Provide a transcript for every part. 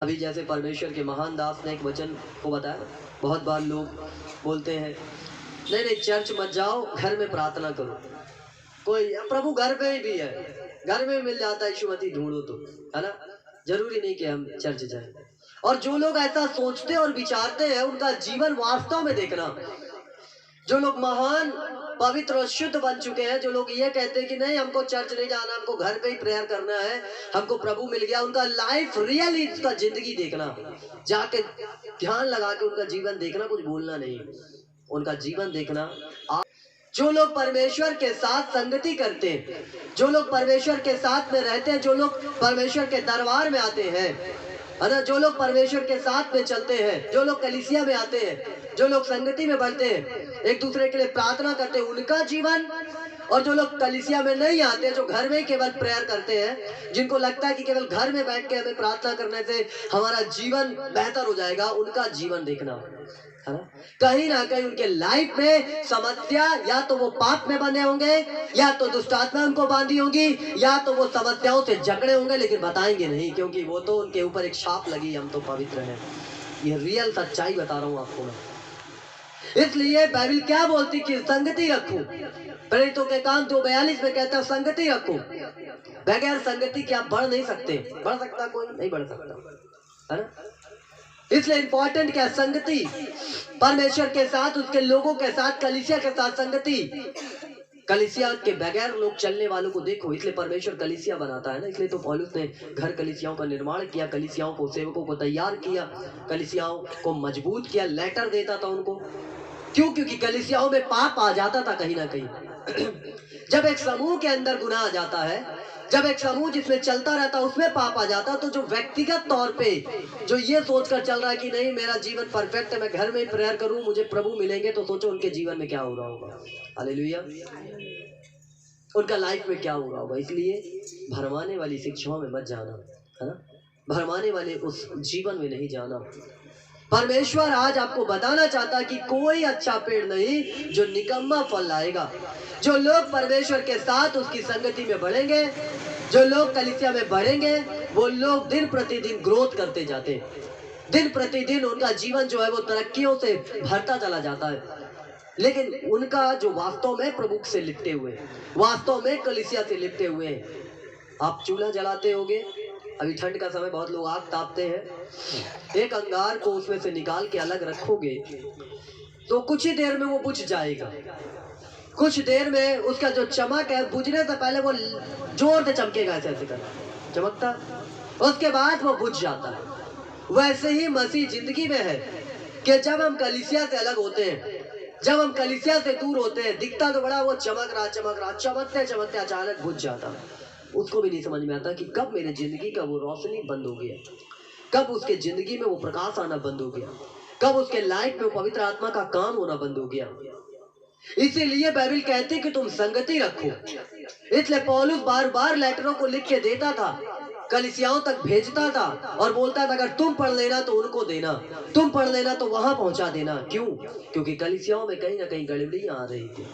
अभी जैसे परमेश्वर के महान दास ने एक वचन को बताया, बहुत बार लोग बोलते हैं नहीं नहीं चर्च मत जाओ, घर में प्रार्थना करो। कोई प्रभु घर पे ही भी है, घर में मिल जाता है, यीशुमती ढूंढो तो, है ना। जरूरी नहीं कि हम चर्च जाएं। और जो लोग ऐसा सोचते और विचारते हैं उनका जीवन वास्तव में देखना। जो लोग महान पवित्र और शुद्ध बन चुके हैं, जो लोग ये कहते हैं कि नहीं हमको चर्च नहीं जाना, हमको घर पे ही प्रेयर करना है, हमको प्रभु मिल गया, उनका लाइफ रियली उसका जिंदगी देखना, जाके ध्यान लगा के उनका जीवन देखना, कुछ बोलना नहीं, उनका जीवन देखना। जो लोग परमेश्वर के साथ संगति करते हैं, जो लोग परमेश्वर के साथ में रहते हैं, जो लोग परमेश्वर के दरबार में आते हैं, है ना, जो लोग परमेश्वर के साथ में चलते हैं, जो लोग कलीसिया में आते हैं, जो लोग संगति में बढ़ते हैं, एक दूसरे के लिए प्रार्थना करते हैं, उनका जीवन। और जो लोग कलीसिया में नहीं आते, जो घर में केवल प्रेयर करते हैं, जिनको लगता है कि केवल घर में बैठ के हमें प्रार्थना करने से हमारा जीवन बेहतर हो जाएगा, उनका जीवन देखना, है ना। कहीं ना कहीं उनके लाइफ में समस्या, या तो वो पाप में बने होंगे, या तो दुष्ट आत्मा उनको बांधी होगी, या तो वो समस्याओं से झगड़े होंगे, लेकिन बताएंगे नहीं, क्योंकि वो तो उनके ऊपर एक छाप लगी, हम तो पवित्र हैं। ये रियल सच्चाई बता रहा हूं आपको मैं। इसलिए बाइबल क्या बोलती कि संगति रखो। प्रेरितों के काम 2:42 में कहता है संगति रखो। बगैर संगति के आप बढ़ नहीं सकते। बढ़ सकता कोई? नहीं बढ़ सकता, है ना। इसलिए इंपॉर्टेंट क्या? संगति, परमेश्वर के साथ, उसके लोगों के साथ, कलीसिया के साथ संगति। कलीसिया के बगैर लोग चलने वालों को देखो, इसलिए परमेश्वर कलीसिया बनाता है ना। इसलिए तो पौलुस ने घर कलीसियाओं का निर्माण किया, कलीसियाओं को, सेवकों को तैयार किया, कलीसियाओं को मजबूत किया, लेटर देता था उनको। क्यों? क्योंकि कलीसियाओं में पाप आ जाता था कहीं ना कहीं। जब एक समूह के अंदर गुनाह आ जाता है, जब एक समूह जिसमें चलता रहता उसमें पाप आ जाता, तो जो व्यक्तिगत तौर पे जो ये सोचकर चल रहा है कि नहीं मेरा जीवन परफेक्ट है, मैं घर में प्रेयर करूं, मुझे प्रभु मिलेंगे, तो सोचो उनके जीवन में क्या हो रहा होगा। हालेलुया। उनका लाइफ में क्या हो रहा होगा। इसलिए भरमाने वाली शिक्षाओं में मत जाना, है ना। भरमाने वाले उस जीवन में नहीं जाना। परमेश्वर आज आपको बताना चाहता कि कोई अच्छा पेड़ नहीं जो निकम्मा फल लाएगा। जो लोग परमेश्वर के साथ उसकी संगति में बढ़ेंगे, जो लोग कलीसिया में बढ़ेंगे, वो लोग दिन प्रतिदिन ग्रोथ करते जाते हैं। दिन प्रतिदिन उनका जीवन जो है वो तरक्कियों से भरता चला जाता है। लेकिन उनका जो वास्तव में प्रभु से लिपटे हुए, वास्तव में कलीसिया से लिपटे हुए हैं। आप चूल्हा जलाते होगे, अभी ठंड का समय, बहुत लोग आग तापते हैं। एक अंगार को उसमें से निकाल के अलग रखोगे तो कुछ ही देर में वो बुझ जाएगा। कुछ देर में उसका जो चमक है, बुझने से पहले वो जोर से चमकेगा, ऐसे ऐसे कर चमकता, उसके बाद वो बुझ जाता है। वैसे ही मसीह जिंदगी में है कि जब हम कलीसिया से अलग होते हैं, जब हम कलीसिया से दूर होते हैं, दिखता तो बड़ा वो चमक रहा, चमकते चमकते अचानक बुझ जाता। उसको भी नहीं समझ में आता कि कब मेरे जिंदगी का वो रोशनी बंद हो गया, कब उसके जिंदगी में वो प्रकाश आना बंद हो गया, कब उसके लाइफ में वो पवित्र आत्मा का काम होना बंद हो गया। इसीलिए बाइबल कहती है कि तुम संगति रखो। इसलिए पौलुस बार बार लेटरों को लिख के देता था, कलीसियाओं तक भेजता था और बोलता था अगर तुम पढ़ लेना तो उनको देना, तुम पढ़ लेना तो वहां पहुंचा देना। क्यों? क्योंकि कलीसियाओं में कहीं ना कहीं गड़बड़ियां आ रही थी,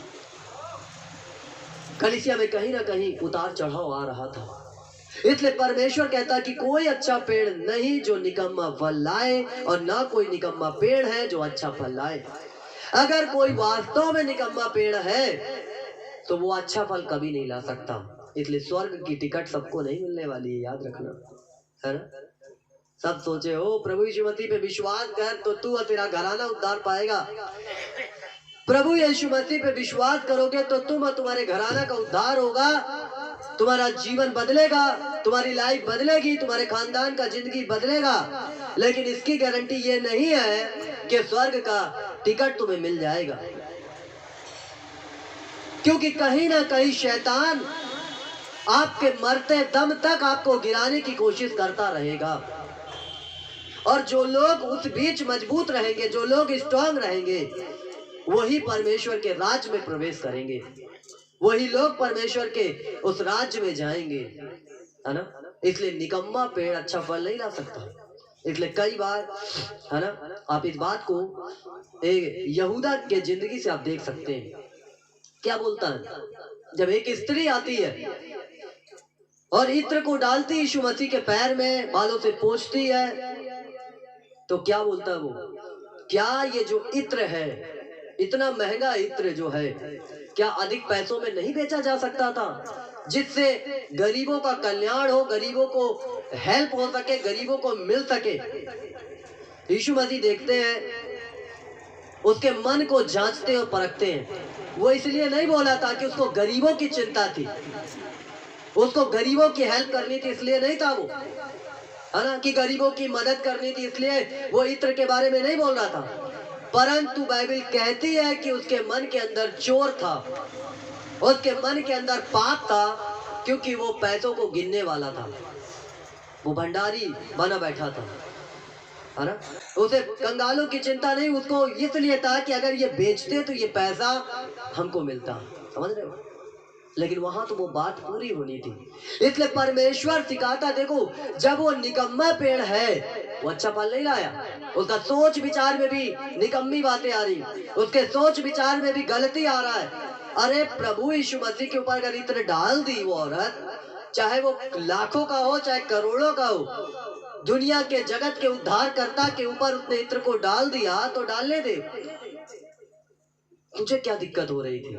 कलीसिया में कहीं ना कहीं उतार चढ़ाव आ रहा था। इसलिए परमेश्वर कहता कि कोई अच्छा पेड़ नहीं जो निकम्मा फल लाए, और ना कोई निकम्मा पेड़ है जो अच्छा फल लाए। अगर कोई वास्तव में निकम्मा पेड़ है तो वो अच्छा फल कभी नहीं ला सकता। इसलिए स्वर्ग की टिकट सबको नहीं मिलने वाली है, याद रखना, है ना। सब सोचे हो प्रभु यीशु मसीह पे विश्वास कर तो तू और तेरा घराना उद्धार पाएगा। प्रभु यीशु मसीह पे विश्वास करोगे तो तुम और तुम्हारे घराना का उद्धार होगा, तुम्हारा जीवन बदलेगा, तुम्हारी लाइफ बदलेगी, तुम्हारे खानदान का जिंदगी बदलेगा। लेकिन इसकी गारंटी ये नहीं है कि स्वर्ग का टिकट तुम्हें मिल जाएगा, क्योंकि कहीं ना कहीं शैतान आपके मरते दम तक आपको गिराने की कोशिश करता रहेगा। और जो लोग उस बीच मजबूत रहेंगे, जो लोग स्ट्रांग रहेंगे, वही परमेश्वर के राज्य में प्रवेश करेंगे, वही लोग परमेश्वर के उस राज्य में जाएंगे, है ना। इसलिए निकम्मा पेड़ अच्छा फल नहीं ला सकता। इसलिए कई बार, है ना, आप इस बात को यहूदा के जिंदगी से आप देख सकते हैं। क्या बोलता है? जब एक स्त्री आती है और इत्र को डालती यीशु मसीह के पैर में, बालों से पोंछती है, तो क्या बोलता है वो, क्या ये जो इत्र है, इतना महंगा इत्र जो है, क्या अधिक पैसों में नहीं बेचा जा सकता था, जिससे गरीबों का कल्याण हो, गरीबों को हेल्प हो सके, गरीबों को मिल सके। यीशु मसीह देखते हैं, उसके मन को जांचते और परखते हैं। वो इसलिए नहीं बोला था कि उसको गरीबों की चिंता थी, उसको गरीबों की हेल्प करनी थी, इसलिए नहीं था वो, है ना, कि गरीबों की मदद करनी थी, इसलिए वो इत्र के बारे में नहीं बोल रहा था। परंतु बाइबल कहती है कि उसके मन के अंदर चोर था, उसके मन के अंदर पाप था, क्योंकि वो पैसों को गिनने वाला था, वो भंडारी बना बैठा था, है ना। उसे कंगालों की चिंता नहीं, उसको इसलिए था कि अगर ये बेचते तो ये पैसा हमको मिलता, समझ रहे हो। लेकिन वहां तो वो बात पूरी होनी थी, इसलिए परमेश्वर सिखाता, देखो जब वो निकम्मा पेड़ है, वो अच्छा फल नहीं लाया, उसका सोच विचार में भी निकम्मी बातें आ रही, उसके सोच विचार में भी गलती आ रहा है। अरे प्रभु यीशु मसीह के ऊपर अगर इत्र डाल दी वो औरत, चाहे वो लाखों का हो चाहे करोड़ों का हो, दुनिया के जगत के उद्धारकर्ता के ऊपर उसने इत्र को डाल दिया, तो डालने दे। तुझे क्या दिक्कत हो रही थी,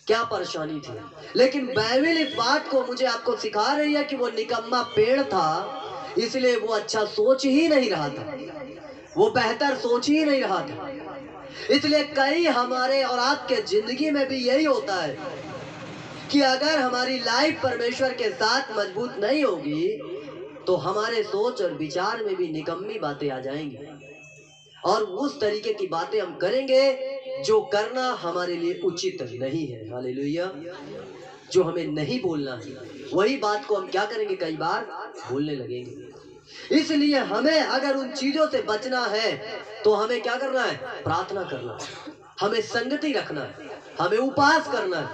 क्या परेशानी थी? लेकिन बाइबल इस बात को मुझे आपको सिखा रही है कि वो निकम्मा पेड़ था, इसलिए वो अच्छा सोच ही नहीं रहा था, वो बेहतर सोच ही नहीं रहा था। इसलिए कई हमारे और आपके जिंदगी में भी यही होता है कि अगर हमारी लाइफ परमेश्वर के साथ मजबूत नहीं होगी, तो हमारे सोच और विचार में भी निकम्मी बातें आ जाएंगी, और उस तरीके की बातें हम करेंगे जो करना हमारे लिए उचित नहीं है। हालेलुया। जो हमें नहीं बोलना है, वही बात को हम क्या करेंगे, कई बार बोलने लगेंगे। इसलिए हमें अगर उन चीजों से बचना है, तो हमें क्या करना है, प्रार्थना करना है, हमें संगति रखना है, हमें उपवास करना है,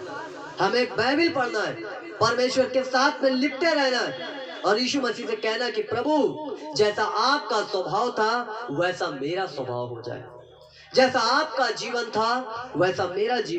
हमें बाइबल पढ़ना है, परमेश्वर के साथ में लिपटे रहना है, और यीशु मसीह से कहना कि प्रभु जैसा आपका स्वभाव था वैसा मेरा स्वभाव हो जाए, जैसा आपका जीवन था वैसा मेरा जीवन